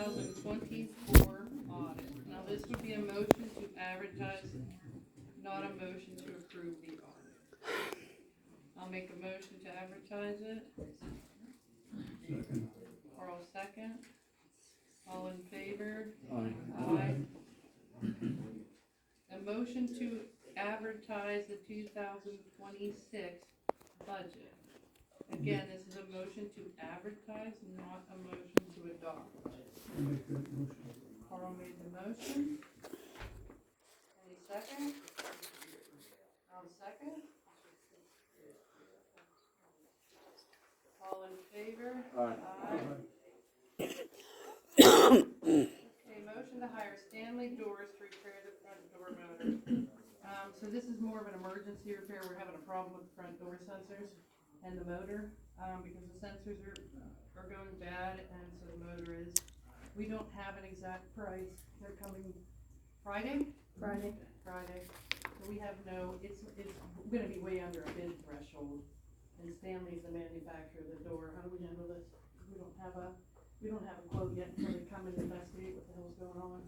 2024 audit. Now this would be a motion to advertise, not a motion to approve the audit. I'll make a motion to advertise it. Second. Carl second. All in favor? Aye. Aye. A motion to advertise the 2026 budget. Again, this is a motion to advertise, not a motion to adopt. I'll make that motion. Carl made the motion. Any second? I'll second. All in favor? Aye. Okay, motion to hire Stanley Doors to repair the front door motor. So this is more of an emergency repair. We're having a problem with the front door sensors and the motor, because the sensors are going bad, and so the motor is. We don't have an exact price. They're coming Friday. So we have no. It's going to be way under a bid threshold. And Stanley's the manufacturer of the door. How do we handle this? We don't have a quote yet until they come and investigate what the hell's going on.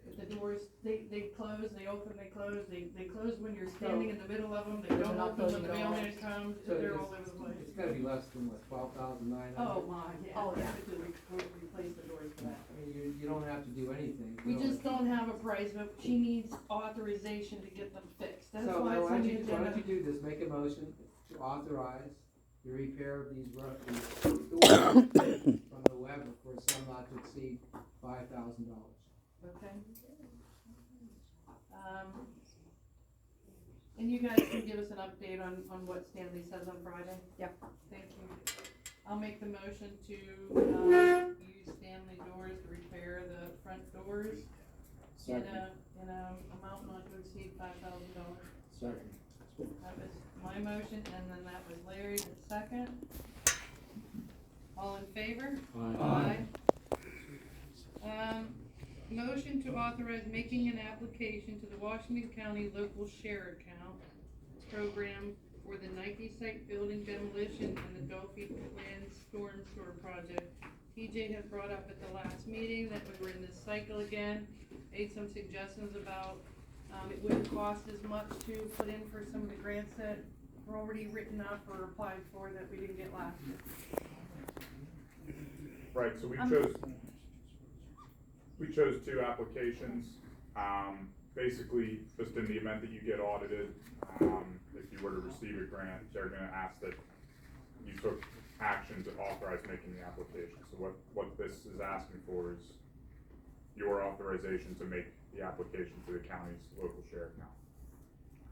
But the doors, they close, they open, they close, they close when you're standing in the middle of them, they don't open when the mailman comes, they're all over the place. It's gotta be less than what, 12,900? Oh my, yeah. Oh, yeah. Typically we replace the doors for that. I mean, you don't have to do anything. We really. just don't have a price, but she needs authorization to get them fixed. That's So why now it's why on don't the you, why agenda. don't you do this, make a motion to authorize the repair of these doors from the web for a sum not to exceed $5,000. Okay. And you guys can give us an update on what Stanley says on Friday? Yep. Thank you. I'll make the motion to, use Stanley Doors to repair the front doors in a amount not to exceed $5,000. Second. That was my motion, and then that was Larry's second. All in favor? Aye. Motion to authorize making an application to the Washington County Local Share Account Program for the Nike site building demolition and the Dolphin Land Storm Sewer Project. TJ had brought up at the last meeting that we were in this cycle again, made some suggestions about it wouldn't cost as much to put in for some of the grants that were already written up or applied for that we didn't get last year. Right, so we chose two applications. Basically, just in the event that you get audited, if you were to receive a grant, they're gonna ask that you took action to authorize making the application. So what this is asking for is your authorization to make the application to the county's local share account.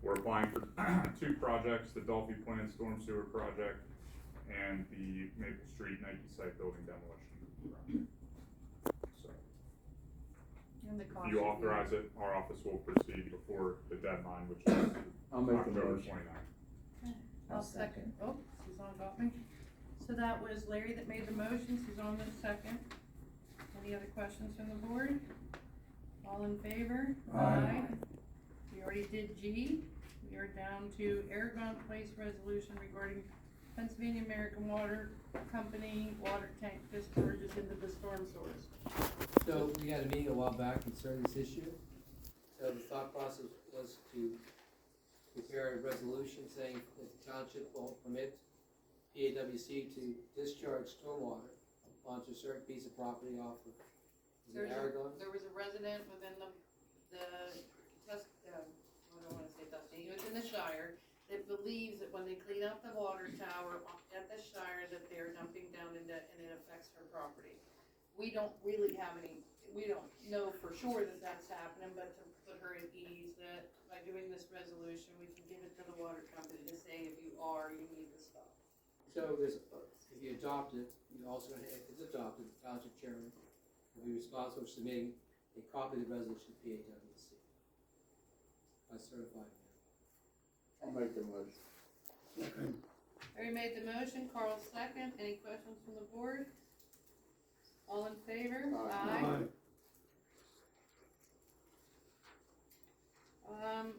We're applying for two projects, the Dolphin Plan Storm Sewer Project and the Maple Street Nike site building demolition project. So, And the cost if you should be- authorize it, our office will proceed before the deadline, which is I'll make the October motion. 29th. I'll second. Oh, Suzanne got me. So that was Larry that made the motion, Suzanne the second. Any other questions from the board? All in favor? Aye. We already did G. We are down to Aragon Place resolution regarding Pennsylvania American Water Company water tank discharges into the storm sewers. So we had a meeting a while back concerning this issue. So the thought process was to prepare a resolution saying that the township will permit PAWC to discharge stormwater onto a certain piece of property off of, is it Aragon? There was a resident within I don't wanna say Tuscany, it was in the Shire, that believes that when they clean out the water tower at the Shire, that they're dumping down into, and it affects her property. We don't really have we don't know for sure that that's happening, but to put her at ease that by doing this resolution, we can give it to the water company to say, if you are, you need to stop. So there's, if you adopt it, you also, if it's adopted, the township chairman will be responsible for submitting a copy of the resolution to PAWC. By certified mail. I'll make the motion. Second. Larry made the motion, Carl second. Any questions from the board? All in favor? Aye.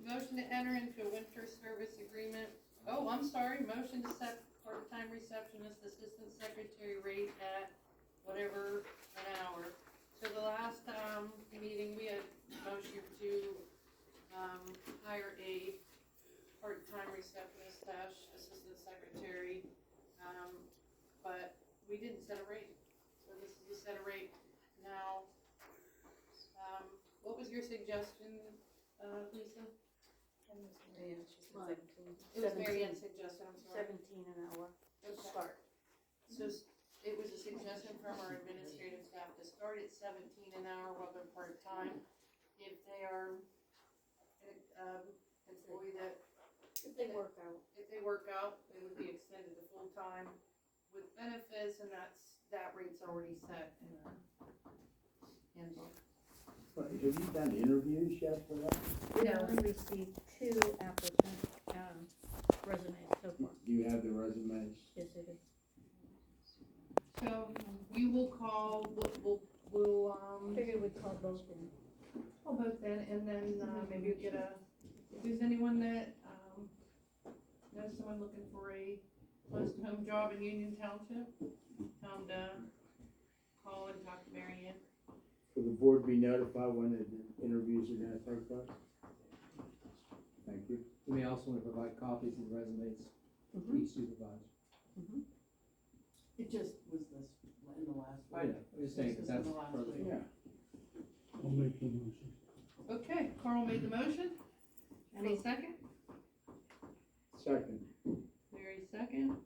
Motion to enter into a winter service agreement. Oh, I'm sorry, motion to set part-time receptionist, assistant secretary rate at whatever an hour suggestion, Lisa? Mine. It was Mary Ann's suggestion, I'm sorry. 17 an hour to Okay. start. So it was a suggestion from our administrative staff to start at 17 an hour while they're part-time. If they are an employee that, If they work out. if they work out, they would be extended to full-time with benefits, and that rate's already set in our handbook. But have you done interviews yet for that? We only received 2 applicant resumes so far. Do you have the resumes? Yes, it is. So you will call, we'll Figured we'd call both in. call both in, and then, maybe we'll get if there's anyone that, knows someone looking for a close to home job in Union Township, tell them to call and talk to Mary Ann. Will the board be notified when the interviews are gonna take place? Thank you. You may also want to provide copies of the resumes to each supervisor. It just was this, in the last. I'm just saying, because that's. This is the last further- week. Yeah. I'll make the motion. Okay, Carl made the motion. Any second? Second. Mary second.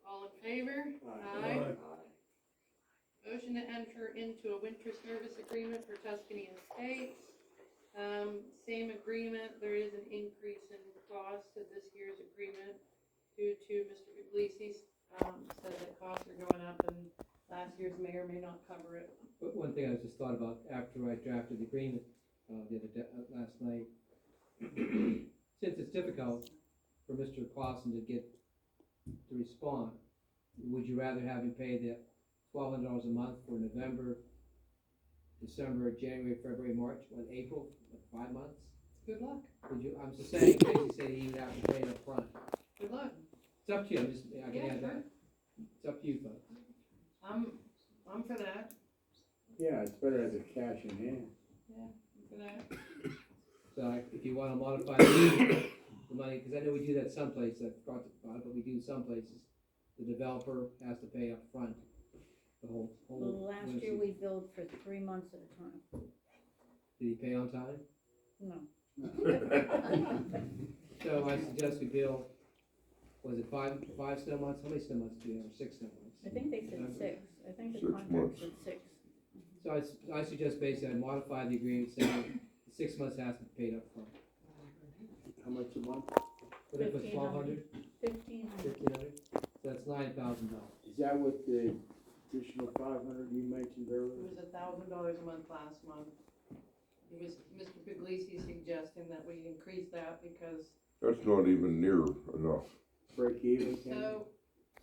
All in favor? Aye. Motion to enter into a winter service agreement for Tuscany Estates. Same agreement, there is an increase in cost to this year's agreement due to Mr. Puglisi, said that costs are going up and last year's may or may not cover it. But one thing I just thought about after I drafted the agreement, last night, since it's difficult for Mr. Clausen to respond, would you rather have him pay the $1,200 a month for November, December, January, February, March, April, 5 months? Good luck. Would you, I'm just saying, in case you say he would have to pay it up front. Good luck. It's up to you, I can Yeah, add sure. that. It's up to you folks. I'm for that. Yeah, it's better as a cash in hand. I'm for that. So if you wanna modify the money, cause I know we do that some places, I forgot to, but we do some places, the developer has to pay up front the whole. Last year we billed for 3 months at a time. Did he pay on time? No. So I suggest we bill, was it five snow months? How many snow months do you have, or 6 snow months? I think they said 6. I think the 6 contract months. said 6. So I suggest basically I modify the agreement saying 6 months has to be paid up front. How much a month? What if it's 1,200, 1,500. 1,500? So that's $9,000. Is that with the additional 500 you mentioned It earlier? was $1,000 a month last month. It was Mr. Puglisi suggesting that we increase that because, That's not even near enough. Break even, Ken?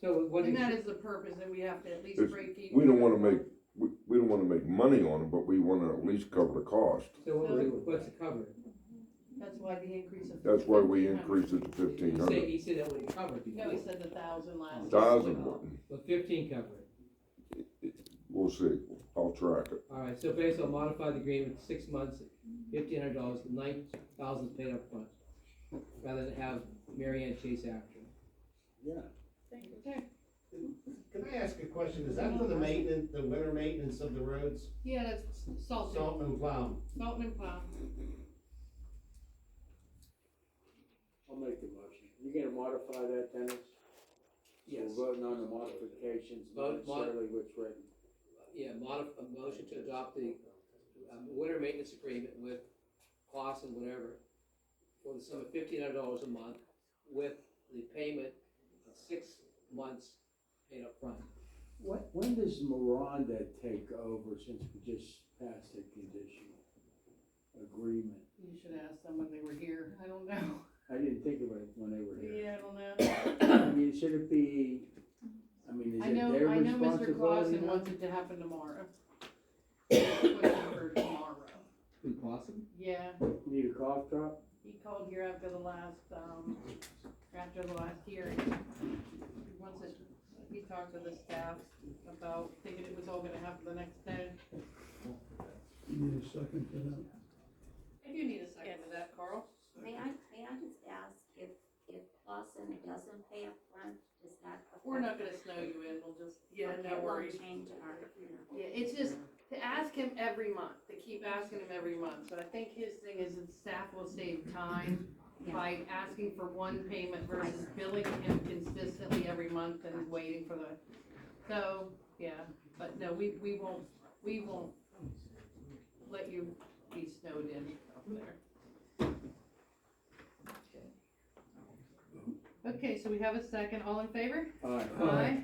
So what do and you? that is the purpose, that we have to at least It's- break even. We don't wanna make, we don't wanna make money on it, but we wanna at least cover the cost. So what's it cover? That's why the increase of. That's why we increased it to He 1,500. said that wouldn't cover it No, before. he said 1,000 last year. 1,000 wouldn't. So 15 cover it. We'll see. I'll track it. Alright, so basically I'll modify the agreement, 6 months, $1,500, $9,000 paid up front, rather than have Mary Ann chase after him. Yeah. Thank you. Okay, Can I ask a question? Is that for the maintenance, the winter maintenance of the roads? yeah, that's salting, Salt and plow? salting and plow. I'll make the motion. You gonna modify that, Dennis? Yes. We're voting on the modifications, not necessarily what's written. Yeah, a motion to adopt the winter maintenance agreement with Clausen, whatever, for the sum of $1,500 a month with the payment of 6 months paid up front. When does Miranda take over, since we just passed a conditional agreement? You should ask them when they were here, I don't know. I didn't think of it when they were here. Yeah, I don't know. I mean, should it be, is I it know, their I know Mr. responsibility Clausen now? wants it to happen tomorrow. Pushing for tomorrow. Who, Clausen? Yeah, Need a cough drop? he called here after the last hearing. He wants it, he talked to the staff about thinking it was all gonna happen the next day. You need a second for that? I do need a second to that, Carl. May I just ask if Clausen doesn't pay up front, does that affect? We're not gonna snow you in, we'll just, yeah, Okay, no it won't worries. change our, Yeah, it's just to ask him every month, to keep asking him every month, so I think his thing is that staff will save time Yeah. by asking for one payment versus billing him consistently every month and waiting for the, so, yeah, but no, we won't let you be snowed in up there. Okay, so we have a second, all in favor? Aye. Aye.